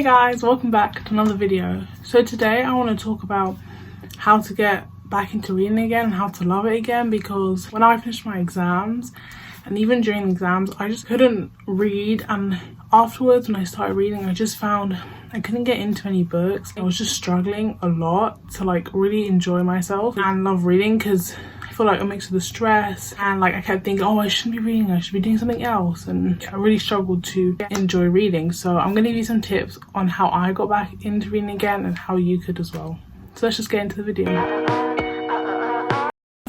Hey guys, welcome back to another video. So today I want to talk about how to get back into reading again and how to love it again, because when I finished my exams and even during exams I just couldn't read, and afterwards when I started reading I just found I couldn't get into any books. I was just struggling a lot to really enjoy myself and love reading, because I feel like a mix of the stress and I kept thinking, oh, I shouldn't be reading, I should be doing something else, and I really struggled to enjoy reading. So I'm going to give you some tips on how I got back into reading again and how you could as well. So let's just get into the video.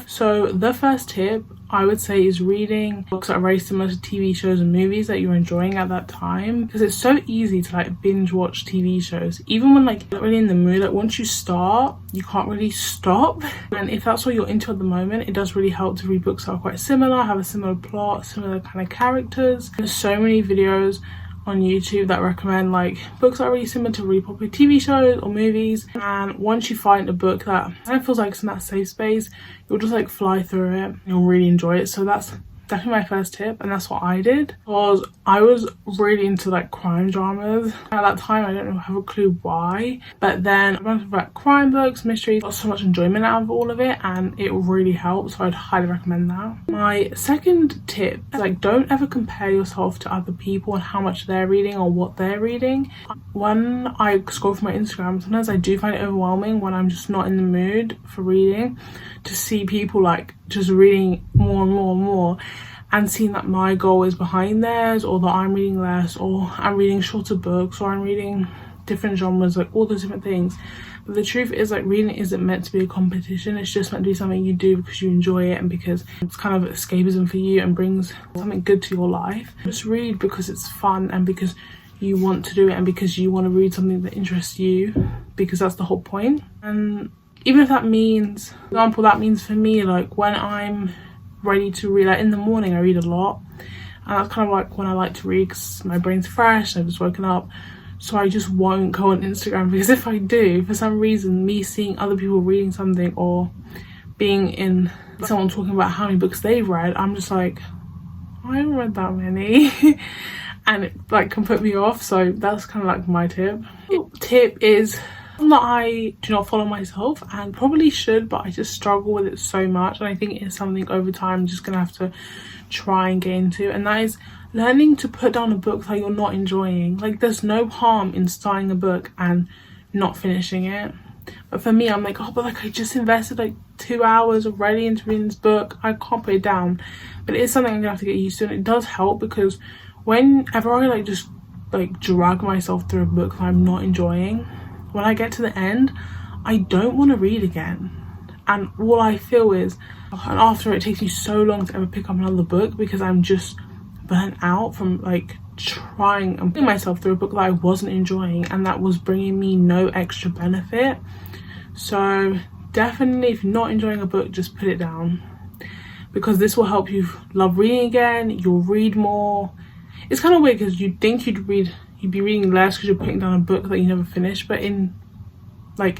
So the first tip I would say is reading books that are very similar to TV shows and movies that you're enjoying at that time, because it's so easy to binge watch TV shows even when you're not really in the mood. Once you start you can't really stop, and if that's what you're into at the moment, it does really help to read books that are quite similar, have a similar plot, similar kind of characters. There's so many videos on YouTube that recommend books that are really similar to really popular TV shows or movies, and once you find a book that kind of feels like it's in that safe space, you'll just fly through it, you'll really enjoy it. So that's definitely my first tip, and that's what I did, because I was really into crime dramas at that time. I don't have a clue why, but then I went through crime books, mysteries, got so much enjoyment out of all of it, and it really helped. So I'd highly recommend that. My second tip is don't ever compare yourself to other people and how much they're reading or what they're reading. When I scroll through my Instagram, sometimes I do find it overwhelming when I'm just not in the mood for reading, to see people just reading more and more and more, and seeing that my goal is behind theirs, or that I'm reading less, or I'm reading shorter books, or I'm reading different genres, all those different things. But the truth is reading isn't meant to be a competition. It's just meant to be something you do because you enjoy it and because it's kind of escapism for you and brings something good to your life. Just read because it's fun and because you want to do it and because you want to read something that interests you, because that's the whole point. And even if that means, for example, that means for me when I'm ready to read, in the morning I read a lot, and that's kind of when I like to read because my brain's fresh, I've just woken up. So I just won't go on Instagram, because if I do, for some reason, me seeing other people reading something or being in someone talking about how many books they've read, I'm just I haven't read that many and it can put me off. So that's kind of my tip. Tip is that I do not follow myself, and probably should, but I just struggle with it so much, and I think it is something over time I'm just gonna have to try and get into, and that is learning to put down a book that you're not enjoying. There's no harm in starting a book and not finishing it, but for me I'm oh, but I just invested 2 hours already into reading this book, I can't put it down. But it is something I'm gonna have to get used to, and it does help, because whenever I just drag myself through a book that I'm not enjoying, when I get to the end I don't want to read again, and all I feel is, and after it takes me so long to ever pick up another book, because I'm just burnt out from trying and putting myself through a book that I wasn't enjoying and that was bringing me no extra benefit. So definitely, if you're not enjoying a book, just put it down, because this will help you love reading again. You'll read more. It's kind of weird because you'd think you'd be reading less because you're putting down a book that you never finished, but in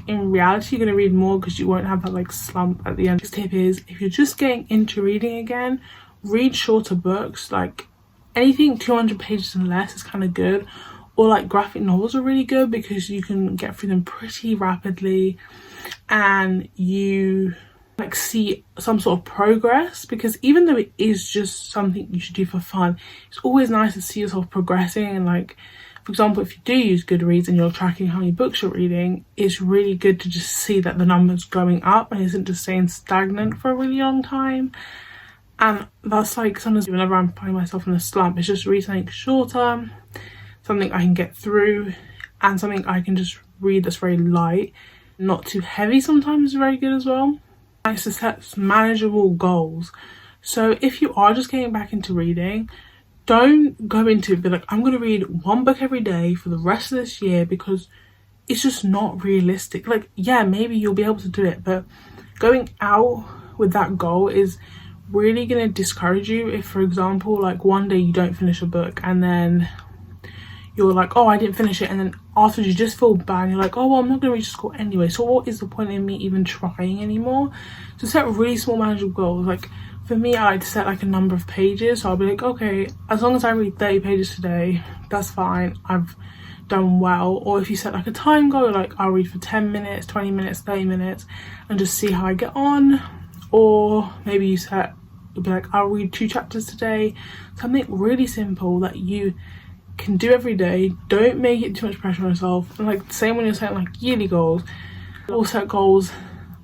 reality you're going to read more because you won't have that slump at the end. This tip is, if you're just getting into reading again, read shorter books. Anything 200 pages and less is kind of good, or graphic novels are really good because you can get through them pretty rapidly and you see some sort of progress, because even though it is just something you should do for fun, it's always nice to see yourself progressing. And for example, if you do use Goodreads and you're tracking how many books you're reading, it's really good to just see that the number's going up and isn't just staying stagnant for a really long time. And that's sometimes whenever I'm finding myself in a slump, it's just read something shorter, something I can get through, and something I can just read that's very light, not too heavy. Sometimes is very good as well. Nice to set manageable goals. So if you are just getting back into reading, don't go into it be I'm going to read one book every day for the rest of this year, because it's just not realistic. Yeah, maybe you'll be able to do it, but going out with that goal is really going to discourage you. If, for example, one day you don't finish a book and then you're oh, I didn't finish it, and then afterwards you just feel bad and you're oh, well, I'm not going to reach the score anyway, so what is the point in me even trying anymore? So set really small manageable goals. For me, I like to set a number of pages, so I'll be okay, as long as I read 30 pages today, that's fine. I've done well. Or if you set like a time goal, like I'll read for 10 minutes, 20 minutes, 30 minutes and just see how I get on. Or maybe you set, you'll be like, I'll read 2 chapters today. Something really simple that you can do every day. Don't make it too much pressure on yourself. And like the same when you're setting like yearly goals or set goals,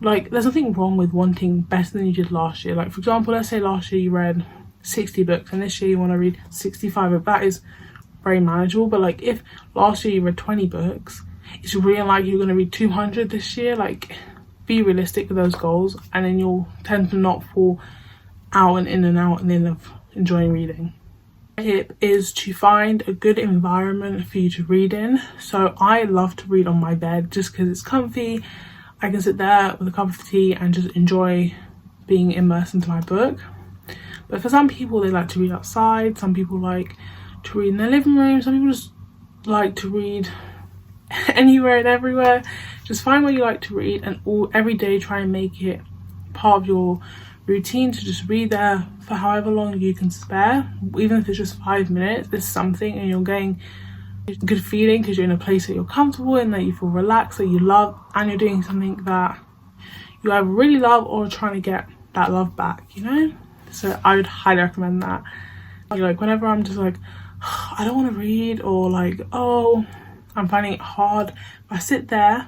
like there's nothing wrong with wanting better than you did last year. Like for example, let's say last year you read 60 books and this year you want to read 65 books. That is very manageable. But like if last year you read 20 books, it's really unlikely you're going to read 200 this year. Like be realistic with those goals and then you'll tend to not fall out and in and out and in of enjoying reading. Tip is to find a good environment for you to read in. So I love to read on my bed just because it's comfy. I can sit there with a cup of tea and just enjoy being immersed into my book. But for some people, they like to read outside. Some people like to read in their living room. Some people just like to read anywhere and everywhere. Just find where you like to read and every day try and make it part of your routine to just read there for however long you can spare. Even if it's just 5 minutes, it's something and you're getting a good feeling because you're in a place that you're comfortable in, that you feel relaxed, that you love, and you're doing something that you either really love or trying to get that love back, you know? So I would highly recommend that. Like whenever I'm just like, I don't want to read, or like, oh, I'm finding it hard, if I sit there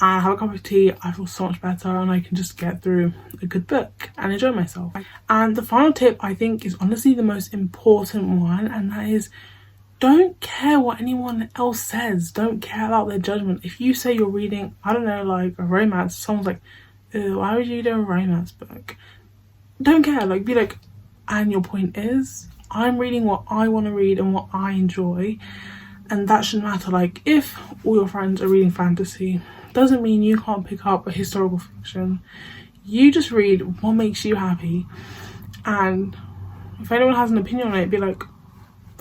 and have a cup of tea, I feel so much better and I can just get through a good book and enjoy myself. And the final tip I think is honestly the most important one, and that is don't care what anyone else says. Don't care about their judgment. If you say you're reading, I don't know, like a romance, someone's like, ew, why would you do a romance book? Don't care, like be like, and your point is, I'm reading what I want to read and what I enjoy, and that shouldn't matter. Like if all your friends are reading fantasy, doesn't mean you can't pick up a historical fiction. You just read what makes you happy, and if anyone has an opinion on it, be like,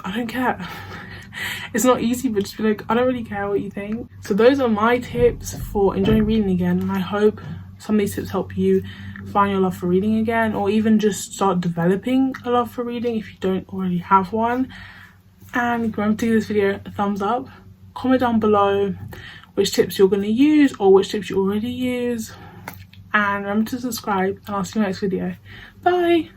I don't care. It's not easy, but just be like, I don't really care what you think. So those are my tips for enjoying reading again, and I hope some of these tips help you find your love for reading again, or even just start developing a love for reading if you don't already have one. And remember to give this video a thumbs up, comment down below which tips you're going to use or which tips you already use, and remember to subscribe, and I'll see you in the next video. Bye.